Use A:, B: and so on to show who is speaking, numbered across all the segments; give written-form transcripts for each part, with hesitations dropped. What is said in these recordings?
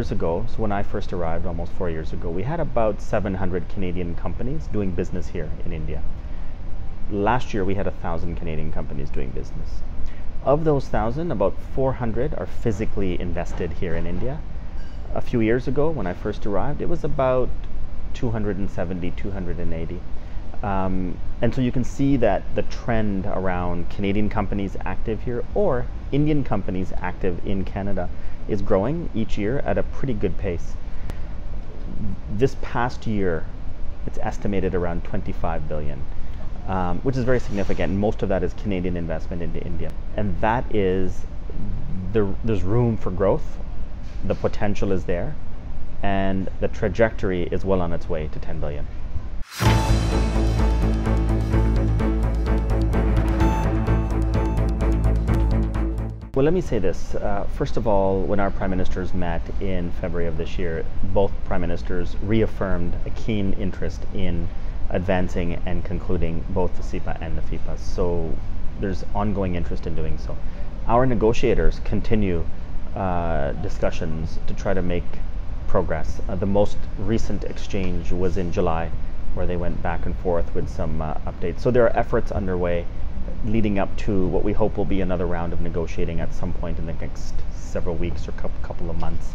A: years ago, so when I first arrived almost 4 years ago, we had about 700 Canadian companies doing business here in India. Last year we had 1,000 Canadian companies doing business. Of those 1,000, about 400 are physically invested here in India. A few years ago when I first arrived, it was about 270, 280. And so you can see that the trend around Canadian companies active here or Indian companies active in Canada is growing each year at a pretty good pace. This past year, it's estimated around 25 billion, which is very significant. And most of that is Canadian investment into India. And that is, there's room for growth. The potential is there. And the trajectory is well on its way to 10 billion. Well, let me say this. First of all, when our prime ministers met in February of this year, both prime ministers reaffirmed a keen interest in advancing and concluding both the CEPA and the FIPAs. So there's ongoing interest in doing so. Our negotiators continue discussions to try to make progress. The most recent exchange was in July, where they went back and forth with some updates. So there are efforts underway leading up to what we hope will be another round of negotiating at some point in the next several weeks or couple of months.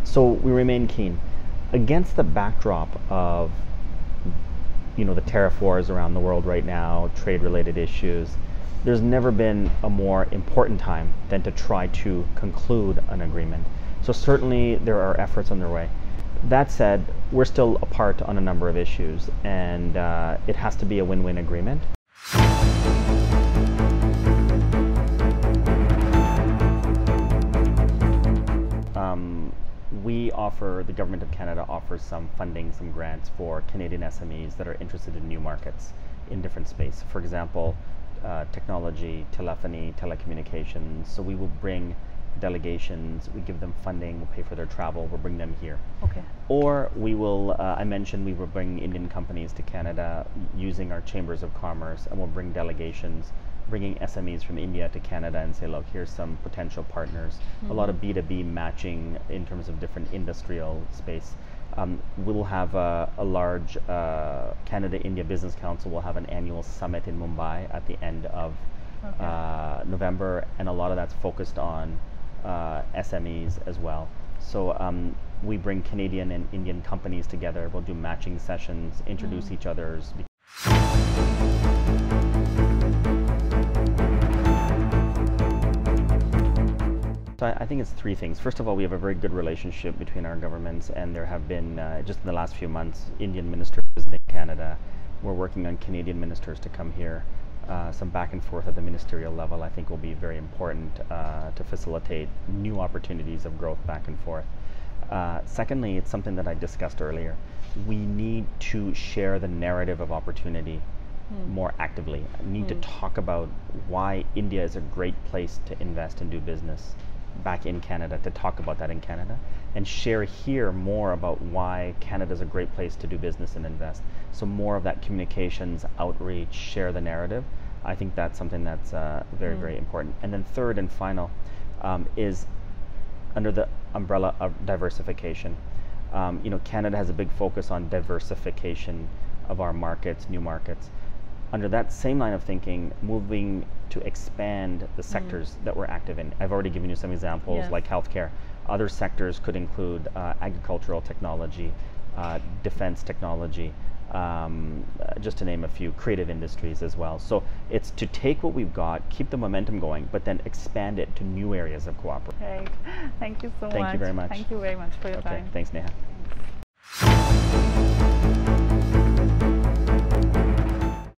A: So we remain keen. Against the backdrop of the tariff wars around the world right now, trade-related issues, there's never been a more important time than to try to conclude an agreement. So certainly there are efforts underway. That said, we're still apart on a number of issues, and it has to be a win-win agreement. The government of Canada offers some funding, some grants for Canadian SMEs that are interested in new markets in different space. For example, technology, telephony, telecommunications. So we will bring delegations, we give them funding, we'll pay for their travel, we'll bring them here.
B: Okay.
A: Or we will, I mentioned we will bring Indian companies to Canada using our chambers of commerce, and we'll bring delegations, bringing SMEs from India to Canada and say, look, here's some potential partners. A lot of B2B matching in terms of different industrial space. We'll have a large Canada-India Business Council will have an annual summit in Mumbai at the end of November, and a lot of that's focused on SMEs as well. So we bring Canadian and Indian companies together. We'll do matching sessions, introduce each other's. So I think it's three things. First of all, we have a very good relationship between our governments, and there have been, just in the last few months, Indian ministers visiting Canada. We're working on Canadian ministers to come here. Some back and forth at the ministerial level I think will be very important to facilitate new opportunities of growth back and forth. Secondly, it's something that I discussed earlier. We need to share the narrative of opportunity more actively. We need to talk about why India is a great place to invest and do business back in Canada, to talk about that in Canada, and share here more about why Canada is a great place to do business and invest. So more of that communications, outreach, share the narrative. I think that's something that's very, very important. And then third and final is under the umbrella of diversification. Canada has a big focus on diversification of our markets, new markets. Under that same line of thinking, moving to expand the sectors that we're active in. I've already given you some examples like healthcare. Other sectors could include agricultural technology, defense technology, just to name a few, creative industries as well. So it's to take what we've got, keep the momentum going, but then expand it to new areas of cooperation.
B: Great. Thank you so much.
A: Thank you very much.
B: Thank you very much for your time.
A: Thanks, Neha. Thanks.